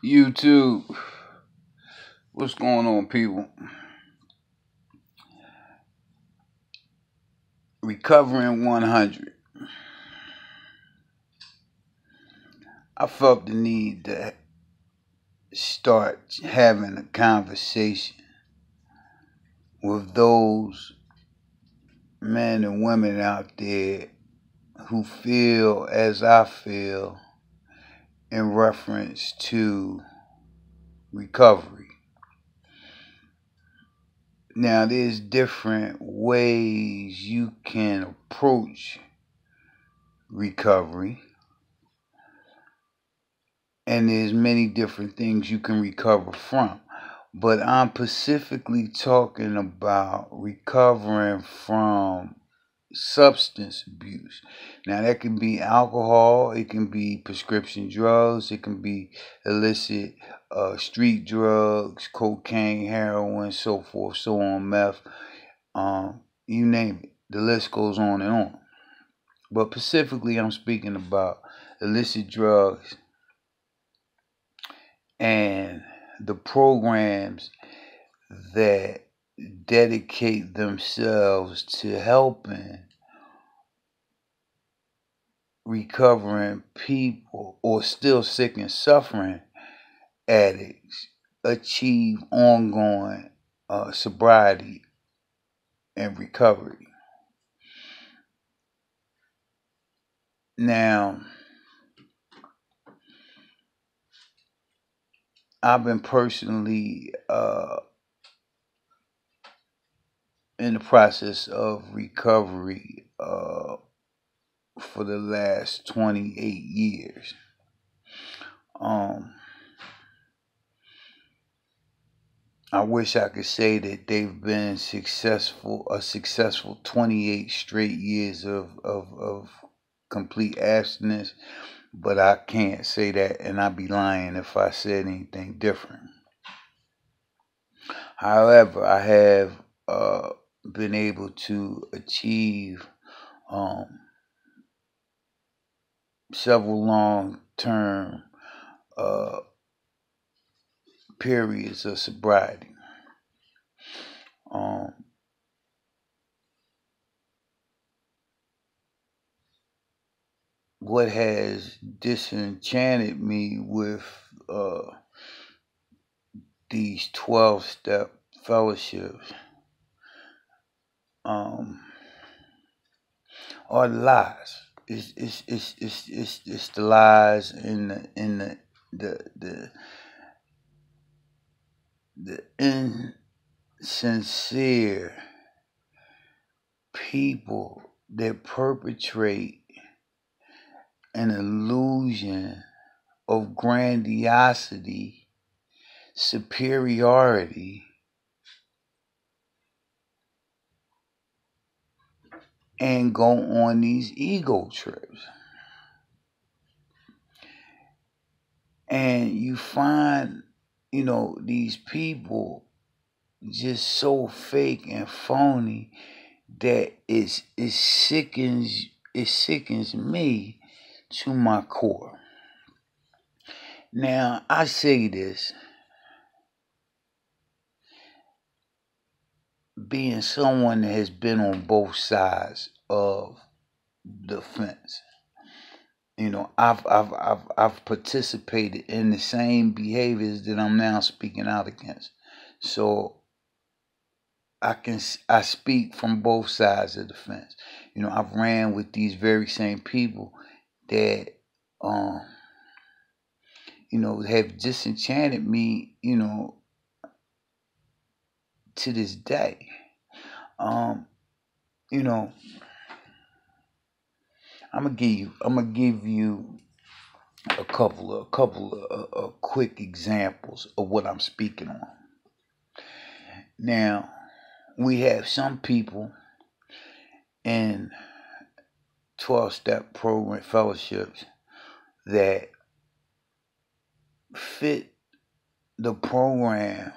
YouTube, what's going on, people? Recovering 100. I felt the need to start having a conversation with those men and women out there who feel as I feel in reference to recovery. Now, there's different ways you can approach recovery, and there's many different things you can recover from. But I'm specifically talking about recovering from substance abuse. Now, that can be alcohol, it can be prescription drugs, it can be illicit street drugs, cocaine, heroin, so forth, so on, meth, you name it. The list goes on and on. But specifically, I'm speaking about illicit drugs and the programs that dedicate themselves to helping recovering people or still sick and suffering addicts achieve ongoing sobriety and recovery. Now, I've been personally in the process of recovery for the last 28 years. I wish I could say that they've been a successful 28 straight years of complete abstinence, but I can't say that, and I'd be lying if I said anything different. However, I have been able to achieve several long-term periods of sobriety. What has disenchanted me with these 12-step fellowships are the lies. It's the lies and the insincere people that perpetrate an illusion of grandiosity, superiority, and go on these ego trips. And you find, these people just so fake and phony that it sickens me to my core. Now, I say this being someone that has been on both sides of the fence. I've participated in the same behaviors that I'm now speaking out against. So I speak from both sides of the fence. I've ran with these very same people that have disenchanted me, to this day. I'm gonna give you a couple of quick examples of what I'm speaking on. Now, we have some people in 12-step program fellowships that fit the program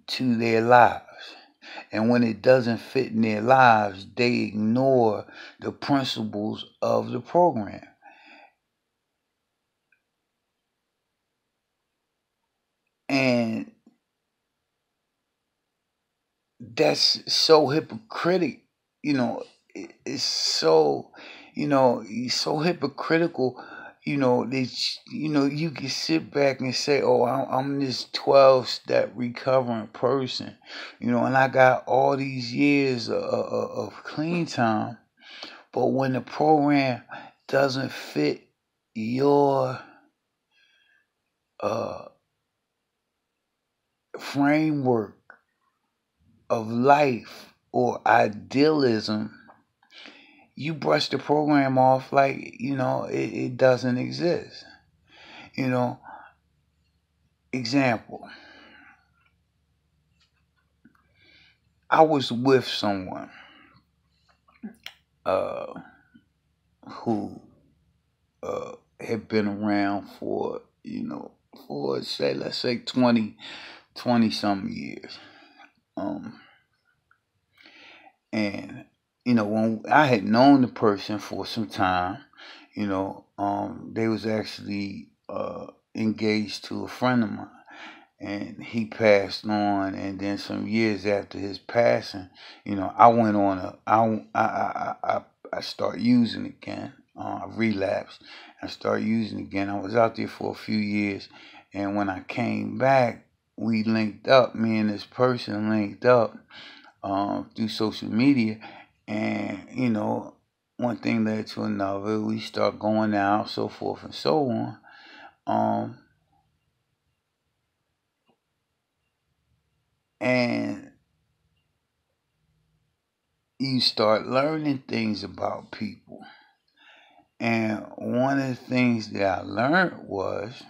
to their lives. And when it doesn't fit in their lives, they ignore the principles of the program. And that's so hypocritical. It's so, it's so hypocritical. That you can sit back and say, "Oh, I'm this 12-step recovering person," and I got all these years of clean time. But when the program doesn't fit your uh, framework of life or idealism, you brush the program off like, it doesn't exist. You know, example, I was with someone uh, who had been around for, say, let's say 20 some years. Um, and, when I had known the person for some time, they was actually engaged to a friend of mine, and he passed on. And then some years after his passing, I went on I started using again. I relapsed. I started using again. I was out there for a few years, and when I came back, we linked up. Me and this person linked up through social media, and one thing led to another. We start going out, so forth and so on. Um, and you start learning things about people. And one of the things that I learned was,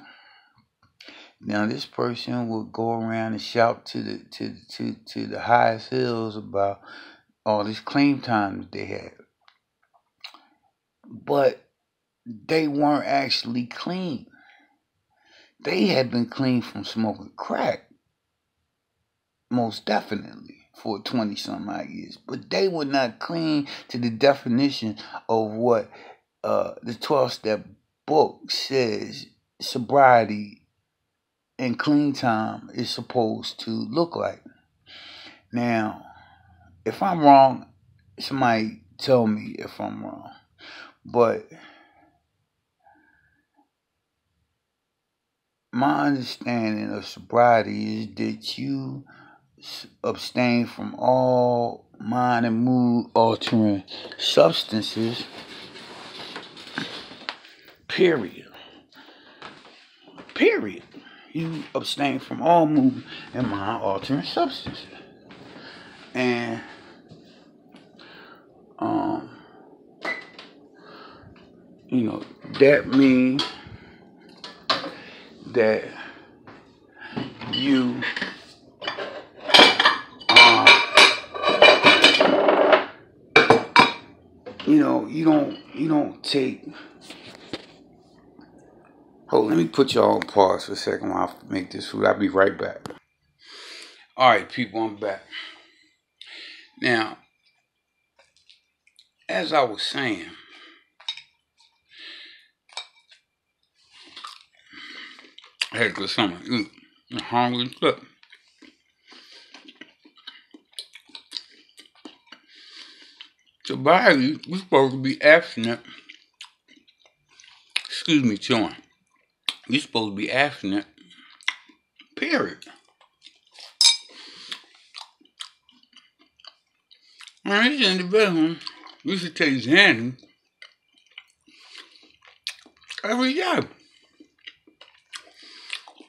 now this person would go around and shout to the highest hills about all this claim time that they had, but they weren't actually clean. They had been clean from smoking crack, most definitely, for 20 some odd years, but they were not clean to the definition of what the 12-step book says sobriety and clean time is supposed to look like. Now, if I'm wrong, somebody tell me if I'm wrong. But my understanding of sobriety is that you abstain from all mind and mood altering substances, period. Period. You abstain from all mood and mind altering substances. And that means that you you don't take. Hold, let me put y'all on pause for a second while I make this food. I'll be right back. All right, people, I'm back. Now, as I was saying, I had to go somewhere. I'm hungry. Look. Sobriety, we're supposed to be abstinent. Excuse me, chewing. We're supposed to be abstinent. Period. When he's in the bedroom, we should take Xanny every day.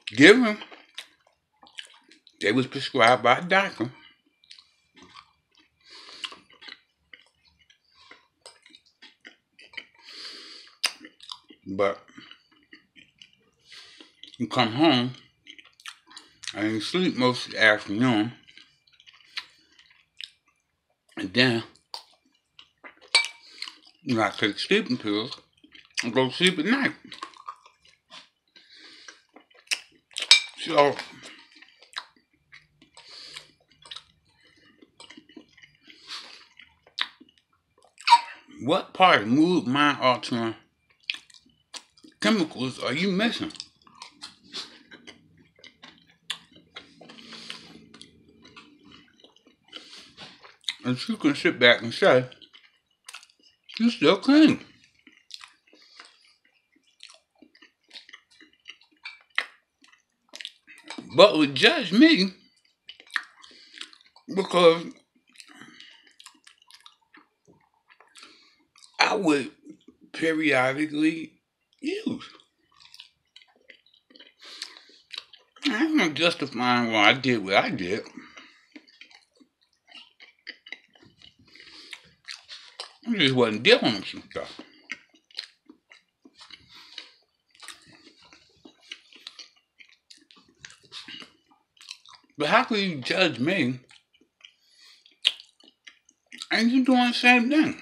Give him. They was prescribed by a doctor. But you come home and you sleep most of the afternoon, and then you gotta take sleeping pills and go to sleep at night. So what part of mood mind altering chemicals are you missing? And she can sit back and say, "You still clean." But would judge me because I would periodically use. I'm not justifying why I did what I did. I just wasn't dealing with some stuff. But how can you judge me and you doing the same thing?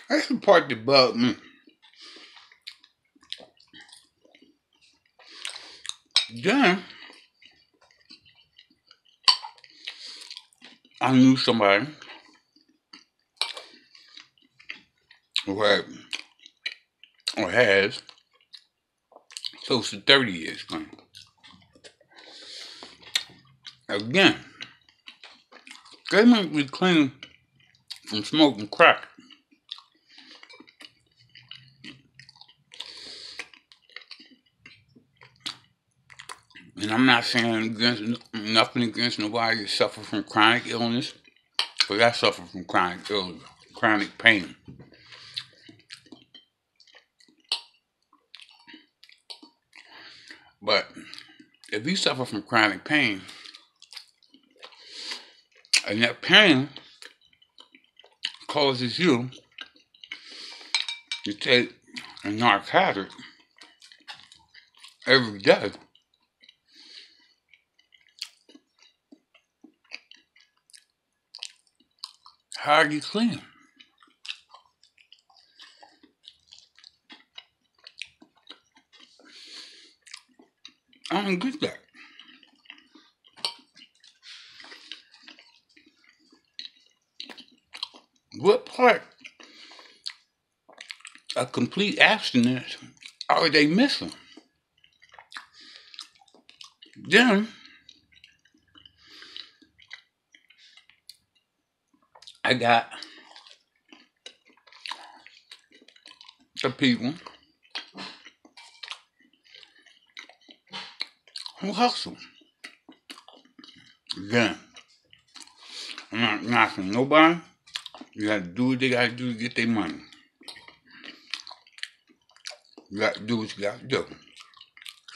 That's the part that bugged me. Then I knew somebody who had or has close to 30 years clean. Again, they might be clean from smoking crack. And I'm not saying nothing against nobody that suffer from chronic illness, but I suffer from chronic illness, chronic pain. But if you suffer from chronic pain, and that pain causes you to take a narcotic every day, how are you clean? I don't get that. What part of complete abstinence are they missing? Then I got the people who hustle. Again, I'm not knocking nobody. You gotta do what they gotta do to get their money. You gotta do what you gotta do.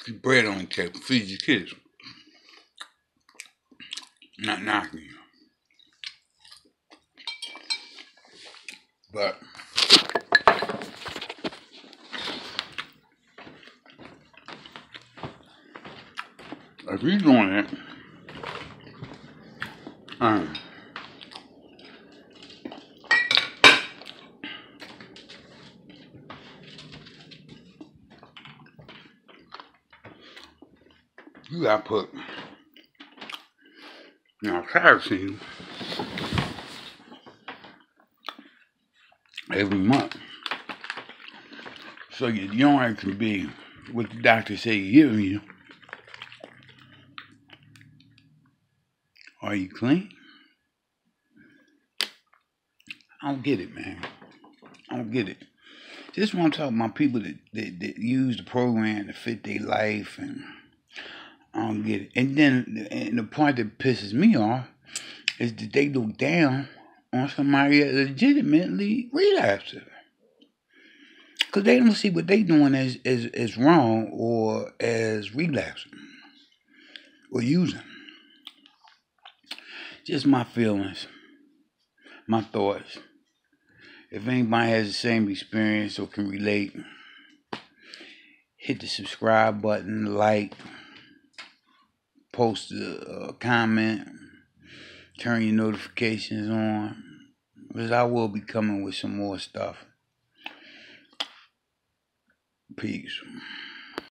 Keep bread on the table, feed your kids. I'm not knocking you. But if you're doing it, you gotta put kerosene every month. So your urine can be what the doctor say giving you. Are you clean? I don't get it, man. I don't get it. Just want to talk about people that use the program to fit their life, and I don't get it. And then and the part that pisses me off is that they look down on somebody that legitimately relapses. Because they don't see what they doing as wrong or as relapsing or using. Just my feelings, my thoughts. If anybody has the same experience or can relate, hit the subscribe button, like, post a comment, turn your notifications on, because I will be coming with some more stuff. Peace.